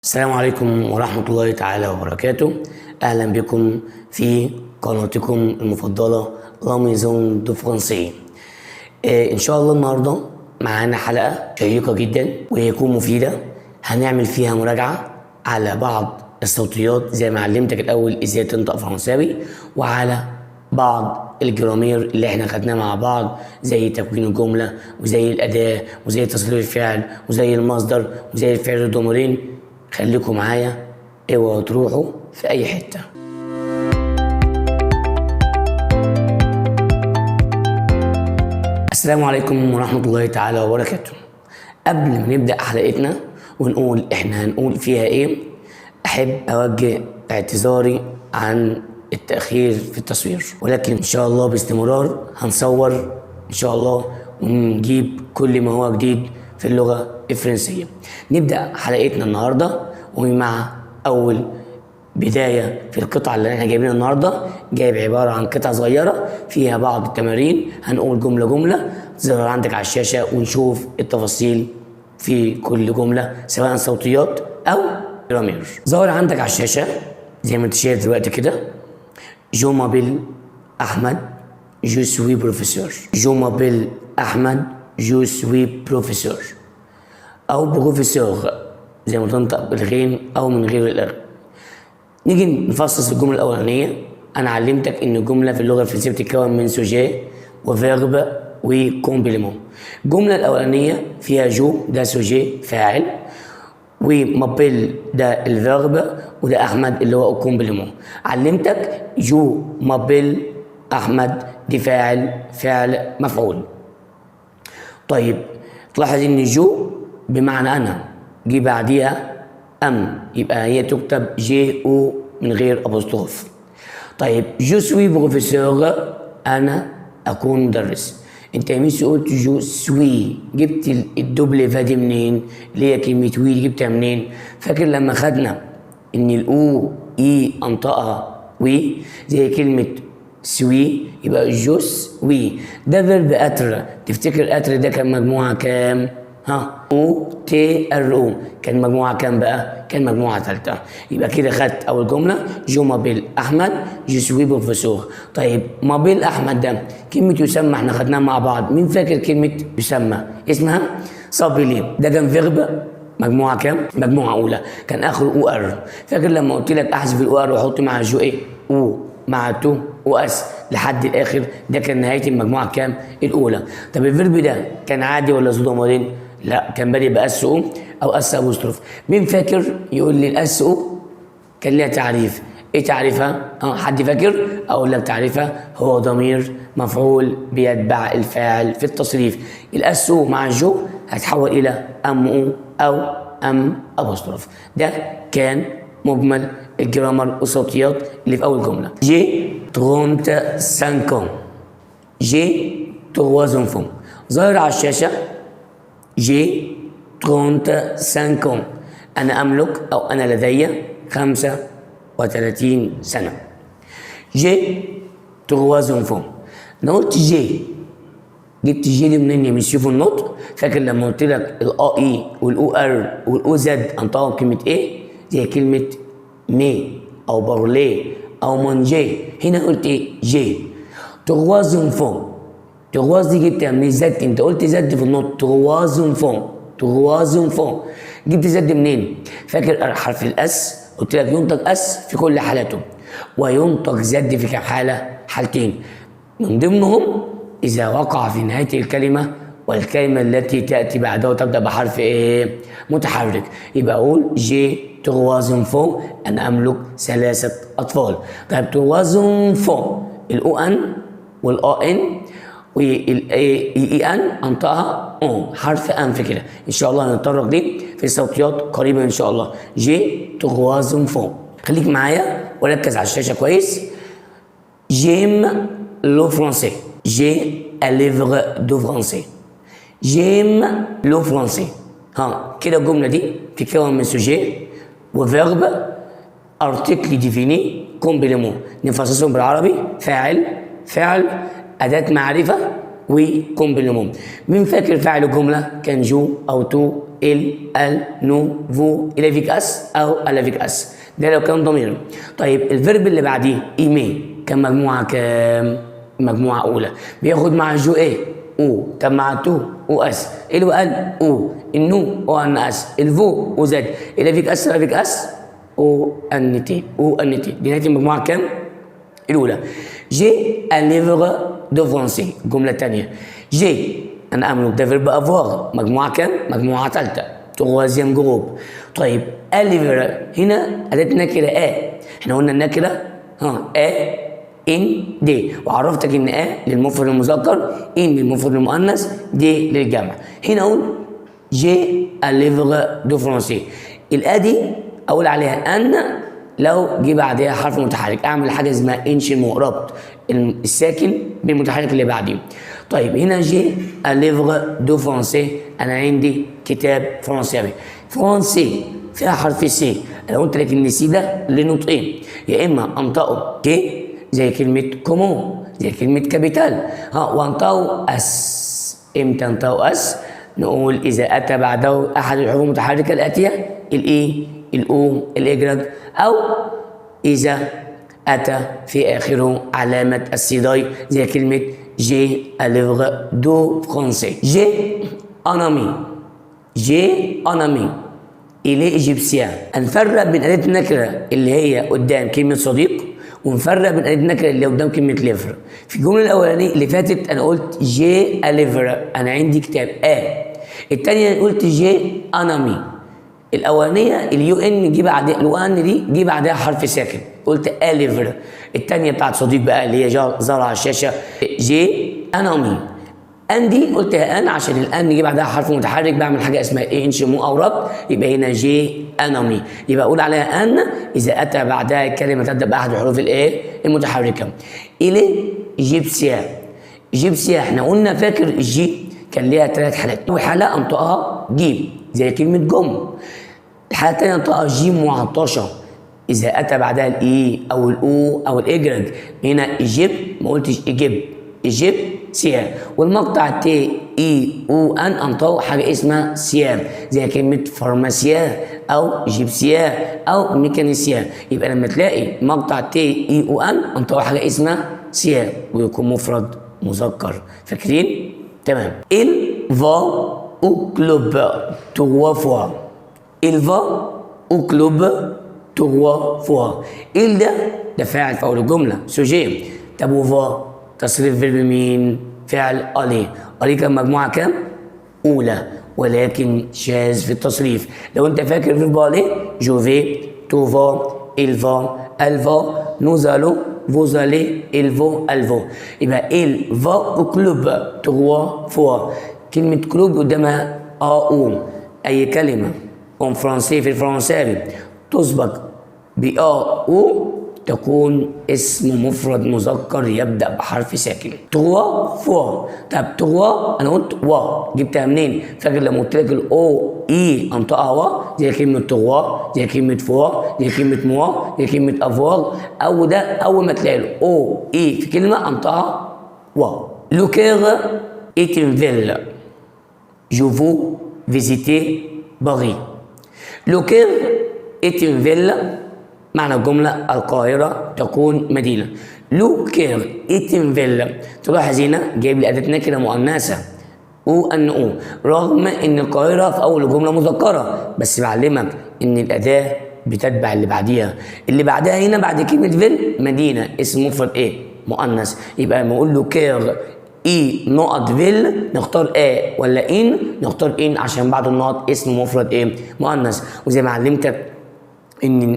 السلام عليكم ورحمة الله تعالى وبركاته. أهلا بكم في قناتكم المفضلة لا ميزون دو فرنسي. إن شاء الله النهاردة معانا حلقة شيقة جدا وهيكون مفيدة. هنعمل فيها مراجعة على بعض الصوتيات زي ما علمتك الأول إزاي تنطق فرنساوي، وعلى بعض الجرامير اللي احنا خدناه مع بعض زي تكوين الجملة وزي الأداة وزي تصريف الفعل وزي المصدر وزي الفعل الضميرين. خليكم معايا، اوعوا تروحوا في اي حته. السلام عليكم ورحمه الله تعالى وبركاته. قبل ما نبدا حلقتنا ونقول احنا هنقول فيها ايه، احب اوجه اعتذاري عن التاخير في التصوير، ولكن ان شاء الله باستمرار هنصور ان شاء الله ونجيب كل ما هو جديد في اللغه الفرنسيه. نبدا حلقتنا النهارده ومع اول بدايه في القطعه اللي احنا جايبينها النهارده. جايب عباره عن قطعه صغيره فيها بعض التمارين، هنقول جمله جمله تظهر عندك على الشاشه ونشوف التفاصيل في كل جمله سواء صوتيات او جرامير. ظهر عندك على الشاشه زي ما انت شايف دلوقتي كده: جو مابيل احمد جو سوي بروفيسور. جو مابيل احمد جو سوي بروفيسور، او بروفيسور زي ما تنطق بالغين او من غير الار. نيجي نفصص الجمله الاولانيه. انا علمتك ان الجمله في اللغه الفرنسيه بتتكون من سوجي وفيرب وكومبليمون. الجمله الاولانيه فيها جو، ده سوجي فاعل، ومابيل ده الفيرب، وده احمد اللي هو الكومبليمون. علمتك جو مابيل احمد دي فعل مفعول. طيب تلاحظ ان جو بمعنى انا، جي بعديها ام، يبقى هي تكتب جي او من غير ابوستروف. طيب جو سوي بروفيسور، انا اكون مدرس. انت يا ميسي قلت جو سوي، جبت الدبل فا دي منين؟ اللي هي كلمه وي جبتها منين؟ فاكر لما خدنا ان الاو اي انطقها وي زي كلمه سوي، يبقى جوس وي ده فيرب اتر. تفتكر اتر ده كان مجموعه كام؟ او تي ار او كان مجموعه كام بقى؟ كان مجموعه ثالثه. يبقى كده خدت اول جمله جو مابيل احمد جو سوي بروفيسور. طيب مابيل احمد ده كلمه يسمى احنا خدناها مع بعض. مين فاكر كلمه يسمى؟ اسمها صابيلي. ده كان فيرب مجموعه كام؟ مجموعه اولى، كان اخره او ار. فاكر لما قلت لك احذف الاو ار واحط مع جو ايه؟ او مع تو واس لحد الاخر، ده كان نهايه المجموعه كام؟ الاولى. طب الفيرب ده كان عادي ولا ذو ضميرين؟ لا، كان بادئ باس او او اس ابوستروف. مين فاكر يقول لي الاس او كان ليها تعريف؟ ايه تعريفها؟ حد فاكر؟ اقول لك تعريفها: هو ضمير مفعول بيتبع الفاعل في التصريف. الاس او مع جو هتحول الى ام او او ام ابوستروف. ده كان مجمل الجرامر والصوتيات اللي في اول جمله. جي 35 ans. جي 3 enfants. ظاهر على الشاشه جي 35 ans. انا املك او انا لدي 35 سنه. جي 3 enfants. انا قلت جي، جبت جي دي منين يا ميسيو في النطق؟ فاكر لما قلت لك الا اي والاو ار والاو زد انطقهم كلمه ايه؟ زي كلمه مي او بارلي او مانجي. هنا قلت ايه؟ جي 3 enfants. تغواز دي جبتها من زد، انت قلت زد في النطق 3 enfants. 3 enfants جبت زد منين؟ فاكر حرف الاس؟ قلت لك ينطق اس في كل حالاته، وينطق زد في كام حاله؟ حالتين، من ضمنهم اذا وقع في نهايه الكلمه والكلمه التي تاتي بعدها وتبدا بحرف ايه؟ متحرك. يبقى اقول جي 3 enfants، انا املك 3 اطفال. طيب 3 enfants الاو ان والا ان والاي ان انطقها اون، حرف انف كده. ان شاء الله هنتطرق دي في الصوتيات قريبا ان شاء الله. جي 3 enfants. خليك معايا وركز على الشاشه كويس. جيم لو فرونسي. جي ليفر دو فرونسي. جيم لو فرونسي. كده الجمله دي بتتكون من سوجي وفيرب ارتيكل ديفيني كومبليمون. نفصصهم بالعربي: فاعل اداه معرفه وكومبليمون. مين فاكر فاعل الجمله؟ كان جو او تو ال نو فو الافيك اس او الافيك اس، ده لو كان ضمير. طيب الفيرب اللي بعديه ايمي كان مجموعه كام؟ مجموعه اولى، بياخد مع جو ايه او، طب مع تو او اس، اللي قال او، النو او ان اس، الفو او زد، الافيك اس الافيك اس او ان تي او ان تي، دي نهايه المجموعه كام؟ الاولى. جي ان ليفر دو فرونسي، الجمله الثانيه جي انا املك، ده فيرب افوار، مجموعه كام؟ مجموعه ثالثه، تروازيام جروب. طيب اليفر هنا اداه نكره احنا قلنا النكره ان دي، وعرفتك ان للمفرد المذكر، ان للمفرد المؤنث، دي للجمع. هنا اقول جي ان ليفر دو فرونسي، دي اقول عليها ان لو جه بعدها حرف متحرك، اعمل حاجه اسمها انشيمو، ربط الساكن بالمتحرك اللي بعديه. طيب هنا جي ان ليفر دو فرونسي، انا عندي كتاب فرنساوي. فرنسي فيها حرف سي، انا قلت لك ان سي ده لنطقين، يا اما انطقه كي زي كلمه كومون، زي كلمه كابيتال، وانطقه اس. امتى انطقه اس؟ نقول اذا اتى بعده احد الحروف المتحركه الاتيه، الاي، الاو، الاجرج، او اذا اتى في اخره علامه السيداي زي كلمه جي اليفر دو فرونسي. جي ان امي، جي ان امي الي ايجيبسيان. هنفرق بين اداه النكره اللي هي قدام كلمه صديق، ونفرق بين اداه النكره اللي قدام كلمه ليفر. في الجمله الاولانيه اللي فاتت انا قلت جي اليفر، انا عندي كتاب الثانيه قلت جي انامي. الاولانيه اليو ان جه بعدها، اليو ان دي جه بعدها حرف ساكن، قلت اليفر. الثانيه بتاعت صديق بقى اللي هي ظهر على الشاشه جي انامي. ان دي قلتها ان عشان الان جه بعدها حرف متحرك، بعمل حاجه اسمها انشمو او ربط، يبقى هنا جي انامي، يبقى اقول عليها ان اذا اتى بعدها كلمه تبدا باحد الحروف المتحركه. الي ايجيبسيا، ايجيبسيا احنا قلنا فاكر الجي كان ليها 3 حالات، اول حاله انطقها جيم زي كلمه جم، الحاله الثانيه انطقها جيم معطشه اذا اتى بعدها الاي او الاو او الاجرج. هنا ايجيب ما قلتش ايجيب، ايجيب سيام. والمقطع تي اي او ان انطقوا حاجه اسمها سيام زي كلمه فارماسيا او جيبسيا او ميكانيسيا. يبقى لما تلاقي مقطع تي اي او ان انطقوا حاجه اسمها سيام ويكون مفرد مذكر، فاكرين؟ تمام. il va au club 3 fois. il va au club 3 fois. il ده فاعل في اول الجمله سوجي. طب وفا تصريف فيرب مين؟ فعل الي. الي كان مجموعه كام؟ اولى، ولكن شاذ في التصريف. لو انت فاكر فيرب الي جوفي، توفا، الفا، الفا، nous allons، vous allez، ils vont، elles vont. يبقى il va au club 3 fois. كلمة كلوب قدامها او، اي كلمة en français في الفرنساوي تسبق او تكون اسم مفرد مذكر يبدأ بحرف ساكن. 3 فوا. طب 3 انا قلت وا، جبتها منين؟ فاكر لما قلت لك الاو اي انطقها وا زي كلمة 3، زي كلمة فوا، زي كلمة موا، زي كلمة افوار، او ده اول ما تلاقي الاو اي في كلمة انطقها وا. Le Caire est une ville. Je veux visiter Paris. Le Caire est une ville. معنى الجملة القاهرة تكون مدينة. لو كير ايتن فيلا، تلاحظ هنا جايب لي أداة نكرة مؤنثة او رغم ان القاهرة في أول الجملة مذكرة، بس بعلمك ان الأداة بتتبع اللي بعديها. اللي بعدها هنا بعد كلمة فيل مدينة، اسم مفرد مؤنث. يبقى لما اقول له كير اي نقط فيل نختار ولا ان؟ نختار ان عشان بعد النقط اسم مفرد مؤنث. وزي ما علمتك ان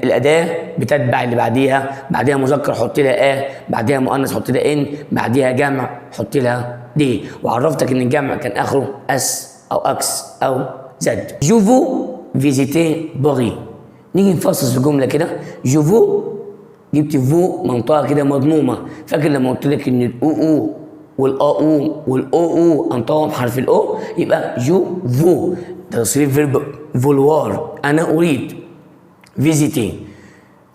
الاداه بتتبع اللي بعديها، بعديها مذكر حط لها بعديها مؤنث حط لها ان، بعديها جمع حط لها دي. وعرفتك ان الجمع كان اخره اس او اكس او زد. جوفو فيزيتي باري. نيجي نفصص الجمله كده. جوفو جبت فو منطقه كده مضمومه، فاكر لما قلت لك ان الاو والاو والاو انطقهم حرف الاو، يبقى جو فو تصريف فيرب فولوار، انا اريد. فيزيتي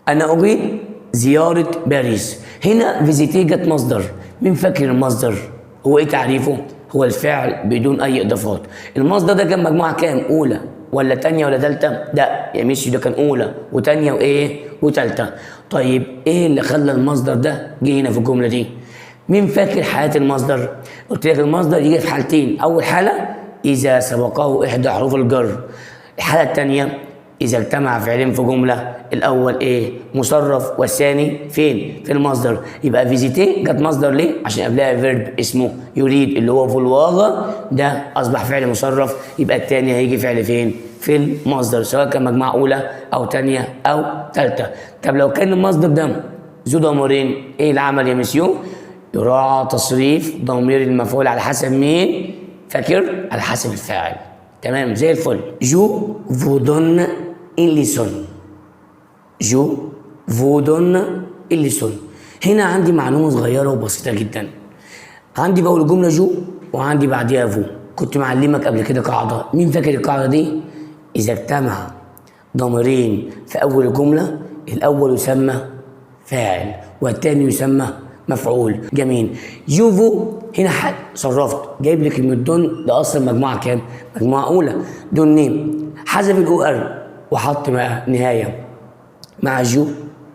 انا اريد زياره باريس. هنا فيزيتي جت مصدر، مين فاكر المصدر؟ هو ايه تعريفه؟ هو الفعل بدون اي اضافات. المصدر ده كان مجموعه كام؟ اولى ولا تانية ولا تالتة؟ ده يا ميسي ده كان اولى وتانية وايه وتالتة. طيب ايه اللي خلى المصدر ده جه هنا في الجمله دي؟ مين فاكر حالات المصدر؟ قلت لك المصدر يجي في حالتين، اول حاله اذا سبقه احدى حروف الجر، الحاله الثانيه إذا اجتمع فعلين في جملة، الأول إيه؟ مصرف والثاني فين؟ في المصدر. يبقى فيزيتي جت مصدر ليه؟ عشان قبلها فيرب اسمه يريد اللي هو فولواغا، ده أصبح فعل مصرف، يبقى الثاني هيجي فعل فين؟ في المصدر، سواء كان مجموعة أولى أو ثانية أو ثالثة. طب لو كان المصدر ده ذو ضميرين، إيه العمل يا مسيو؟ يراعى تصريف ضمير المفعول على حسب مين؟ فاكر؟ على حسب الفاعل. تمام زي الفل. جو فودون إليسون. جو فودون إليسون. هنا عندي معلومة صغيرة وبسيطة جدا. عندي بقول الجملة جو وعندي بعديها فو. كنت معلمك قبل كده قاعدة، مين فاكر القاعدة دي؟ إذا اجتمع ضميرين في أول الجملة، الأول يسمى فاعل والتاني يسمى مفعول. جميل. جوفو هنا صرفت جايب لي كلمة دون، ده أصلا مجموعة كام؟ مجموعة أولى. دون نيم حذف الأو ار وحط مع نهاية مع جو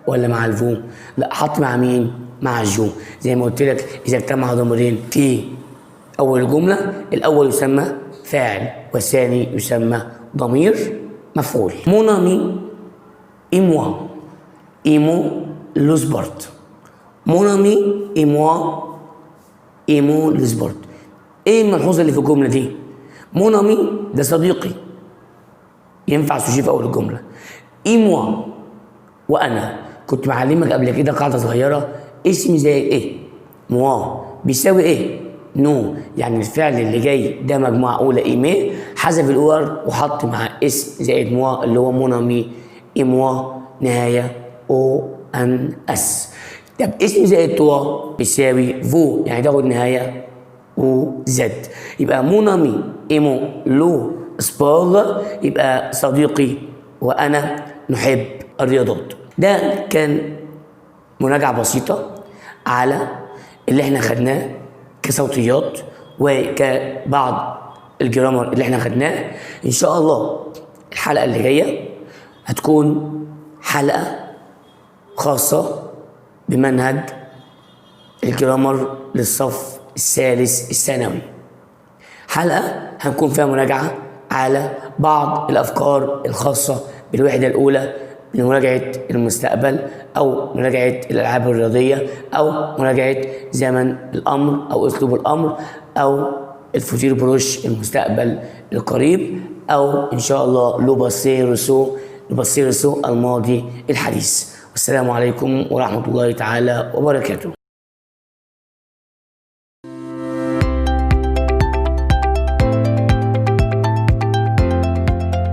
ولا مع الفو؟ لا، حط مع مين؟ مع الجو. زي ما قلت لك إذا اجتمع ضميرين في أول الجملة، الأول يسمى فاعل والثاني يسمى ضمير مفعول. مونامي إموا إيمو لوزبرت. مونامي إيموا إيمو لوزبرت. إيه الملحوظة اللي في الجملة دي؟ مونامي ده صديقي، ينفع سوشي في أول الجملة. إيموا وأنا، كنت معلمك قبل كده قاعدة صغيرة، اسمي زي إيه؟ موا بيساوي إيه؟ نو. يعني الفعل اللي جاي ده مجموعة أولى إيمي، حذف الأور وحط مع اسم زائد موا اللي هو مونامي إيموا نهاية أو أن أس. طب اسم زائد توا بيساوي فو، يعني تاخد نهاية أو زد. يبقى مونامي إيمو لو سبور، يبقى صديقي وأنا نحب الرياضات. ده كان مراجعة بسيطة على اللي احنا خدناه كصوتيات وكبعض الجرامر اللي احنا خدناه. ان شاء الله الحلقة اللي جاية هتكون حلقة خاصة بمنهج الجرامر للصف الثالث الثانوي. حلقة هنكون فيها مراجعة على بعض الأفكار الخاصة بالوحدة الأولى من مراجعة المستقبل أو مراجعة الألعاب الرياضية أو مراجعة زمن الأمر أو أسلوب الأمر أو الفوتير بروش المستقبل القريب أو إن شاء الله لو باسي روسو الماضي الحديث. والسلام عليكم ورحمة الله تعالى وبركاته.